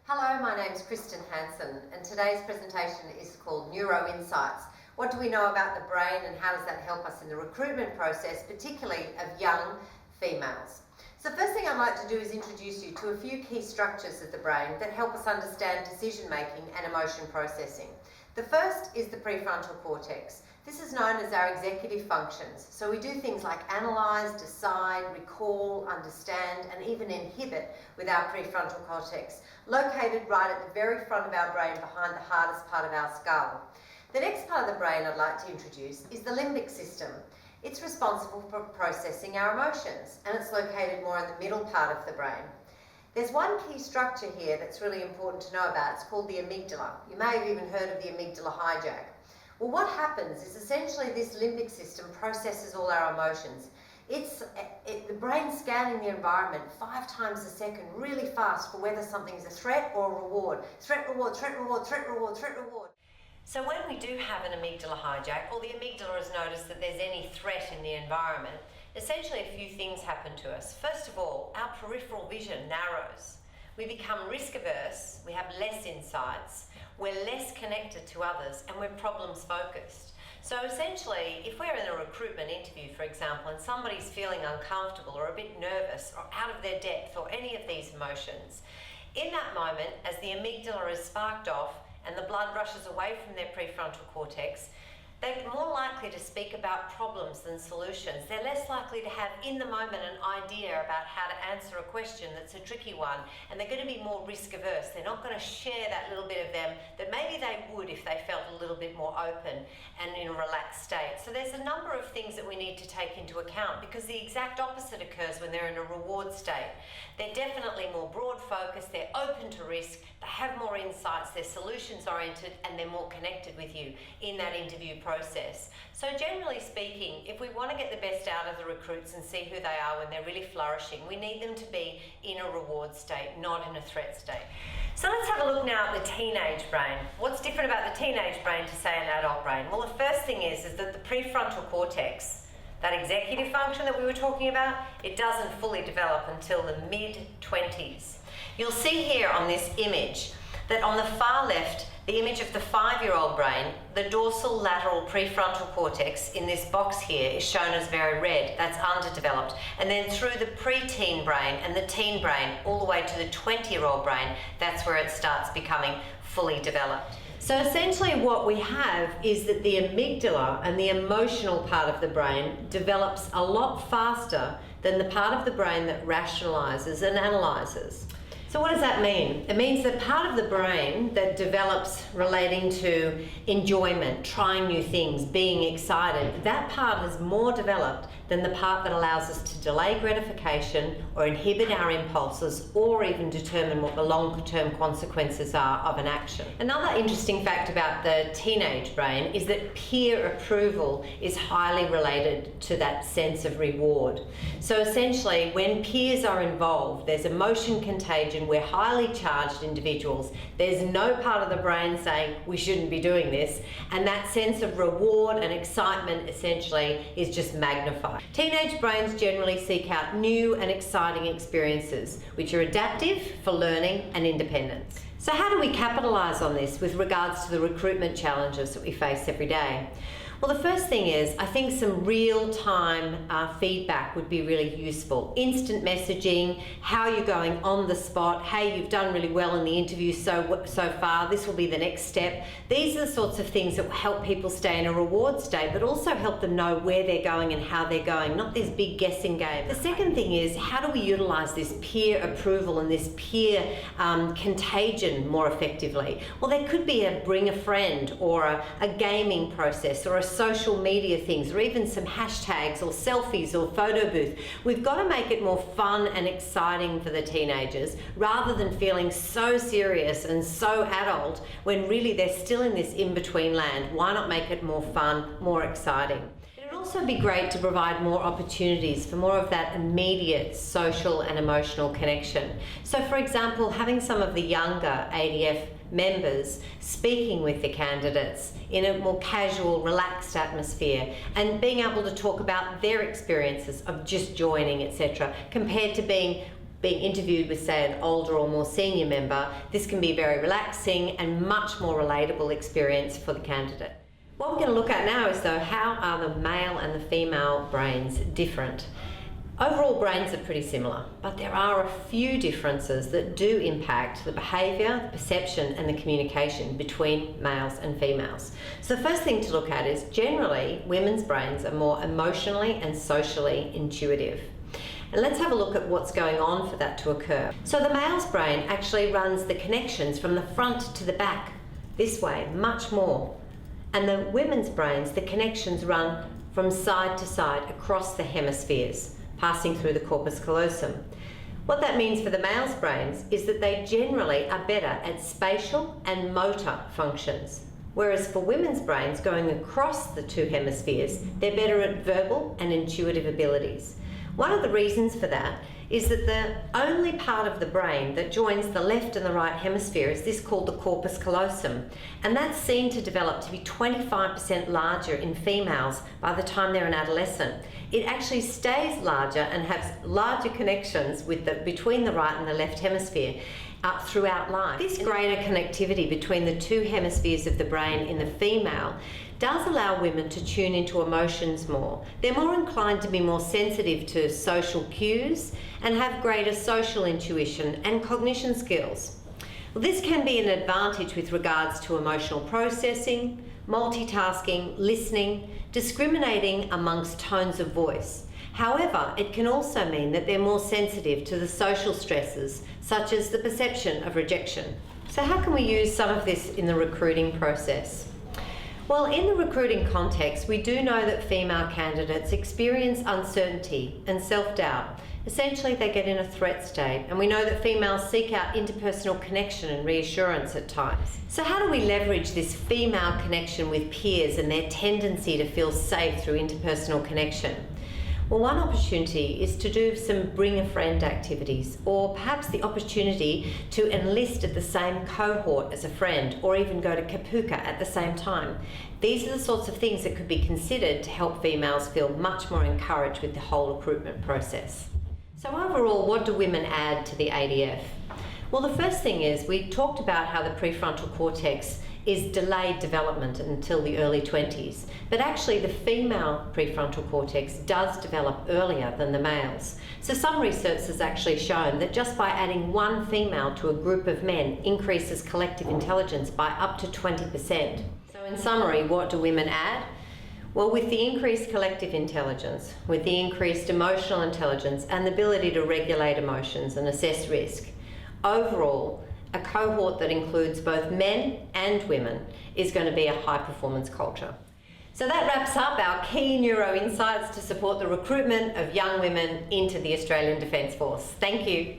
Hello, my name is Kristen Hansen and today's presentation is called Neuro Insights. What do we know about the brain and how does that help us in the recruitment process, particularly of young females? So first thing I'd like to do is introduce you to a few key structures of the brain that help us understand decision making and emotion processing. The first is the prefrontal cortex. This is known as our executive functions. So we do things like analyse, decide, recall, understand, and even inhibit with our prefrontal cortex, located right at the very front of our brain behind the hardest part of our skull. The next part of the brain I'd like to introduce is the limbic system. It's responsible for processing our emotions, and it's located more in the middle part of the brain. There's one key structure here that's really important to know about. It's called the amygdala. You may have even heard of the amygdala hijack. Well, what happens is essentially this limbic system processes all our emotions. The brain scanning the environment 5 times a second really fast for whether something's a threat or a reward. Threat, reward, threat, reward, threat, reward, threat, reward. So when we do have an amygdala hijack, or the amygdala has noticed that there's any threat in the environment, essentially a few things happen to us. First of all, our peripheral vision narrows. We become risk averse, we have less insights, we're less connected to others, and we're problems focused. So essentially, if we're in a recruitment interview, for example, and somebody's feeling uncomfortable or a bit nervous or out of their depth or any of these emotions, in that moment, as the amygdala is sparked off and the blood rushes away from their prefrontal cortex, they're more likely to speak about problems than solutions. They're less likely to have in the moment an idea about how to answer a question that's a tricky one, and they're going to be more risk averse. They're not going to share that little bit of them that maybe they would if they felt a little bit more open and in a relaxed state. So there's a number of things that we need to take into account, because the exact opposite occurs when they're in a reward state. They're definitely more broad focused, they're open to risk, they have more insights, they're solutions oriented, and they're more connected with you in that interview process. So generally speaking, if we want to get the best out of the recruits and see who they are when they're really flourishing, we need them to be in a reward state, not in a threat state. So let's have a look now at the teenage brain. What's different about the teenage brain to, say, an adult brain? Well, the first thing is that the prefrontal cortex, that executive function that we were talking about, it doesn't fully develop until the mid-20s. You'll see here on this image that on the far left, the image of the 5-year-old brain, the dorsal lateral prefrontal cortex in this box here is shown as very red. That's underdeveloped. And then through the preteen brain and the teen brain, all the way to the 20-year-old brain, that's where it starts becoming fully developed. So essentially what we have is that the amygdala and the emotional part of the brain develops a lot faster than the part of the brain that rationalizes and analyzes. So what does that mean? It means that part of the brain that develops relating to enjoyment, trying new things, being excited, that part is more developed than the part that allows us to delay gratification or inhibit our impulses or even determine what the long-term consequences are of an action. Another interesting fact about the teenage brain is that peer approval is highly related to that sense of reward. So essentially, when peers are involved, there's emotion contagion. We're highly charged individuals. There's no part of the brain saying we shouldn't be doing this, and that sense of reward and excitement essentially is just magnified. Teenage brains generally seek out new and exciting experiences, which are adaptive for learning and independence. So how do we capitalise on this with regards to the recruitment challenges that we face every day? Well, the first thing is, I think some real-time feedback would be really useful. Instant messaging, how you're going on the spot, hey, you've done really well in the interview so far, this will be the next step. These are the sorts of things that will help people stay in a reward state, but also help them know where they're going and how they're going, not this big guessing game. The second thing is, how do we utilise this peer approval and this peer contagion more effectively? Well, there could be a bring a friend or a gaming process or a social media things, or even some hashtags or selfies or photo booth. We've got to make it more fun and exciting for the teenagers rather than feeling so serious and so adult when really they're still in this in-between land. Why not make it more fun, more exciting? It would also be great to provide more opportunities for more of that immediate social and emotional connection. So for example, having some of the younger ADF members speaking with the candidates in a more casual, relaxed atmosphere and being able to talk about their experiences of just joining, etc., compared to being being interviewed with, say, an older or more senior member, this can be a very relaxing and much more relatable experience for the candidate. What we're going to look at now is, though, how are the male and the female brains different? Overall, brains are pretty similar, but there are a few differences that do impact the behaviour, the perception and the communication between males and females. So the first thing to look at is, generally, women's brains are more emotionally and socially intuitive. And let's have a look at what's going on for that to occur. So the male's brain actually runs the connections from the front to the back, this way, much more. And the women's brains, the connections run from side to side across the hemispheres, passing through the corpus callosum. What that means for the male's brains is that they generally are better at spatial and motor functions, whereas for women's brains going across the two hemispheres, they're better at verbal and intuitive abilities. One of the reasons for that is that the only part of the brain that joins the left and the right hemisphere is this called the corpus callosum, and that's seen to develop to be 25% larger in females by the time they're an adolescent. It actually stays larger and has larger connections between the right and the left hemisphere throughout life. This greater connectivity between the two hemispheres of the brain in the female does allow women to tune into emotions more. They're more inclined to be more sensitive to social cues and have greater social intuition and cognition skills. Well, this can be an advantage with regards to emotional processing, multitasking, listening, discriminating amongst tones of voice. However, it can also mean that they're more sensitive to the social stresses, such as the perception of rejection. So how can we use some of this in the recruiting process? Well, in the recruiting context, we do know that female candidates experience uncertainty and self-doubt. Essentially, they get in a threat state, and we know that females seek out interpersonal connection and reassurance at times. So how do we leverage this female connection with peers and their tendency to feel safe through interpersonal connection? Well, one opportunity is to do some bring a friend activities, or perhaps the opportunity to enlist at the same cohort as a friend, or even go to Kapuka at the same time. These are the sorts of things that could be considered to help females feel much more encouraged with the whole recruitment process. So overall, what do women add to the ADF? Well, the first thing is, we talked about how the prefrontal cortex is delayed development until the early 20s, but actually the female prefrontal cortex does develop earlier than the males. So some research has actually shown that just by adding one female to a group of men increases collective intelligence by up to 20%. So in summary, what do women add? Well, with the increased collective intelligence, with the increased emotional intelligence and the ability to regulate emotions and assess risk, overall, a cohort that includes both men and women is going to be a high-performance culture. So that wraps up our key neuro insights to support the recruitment of young women into the Australian Defence Force. Thank you.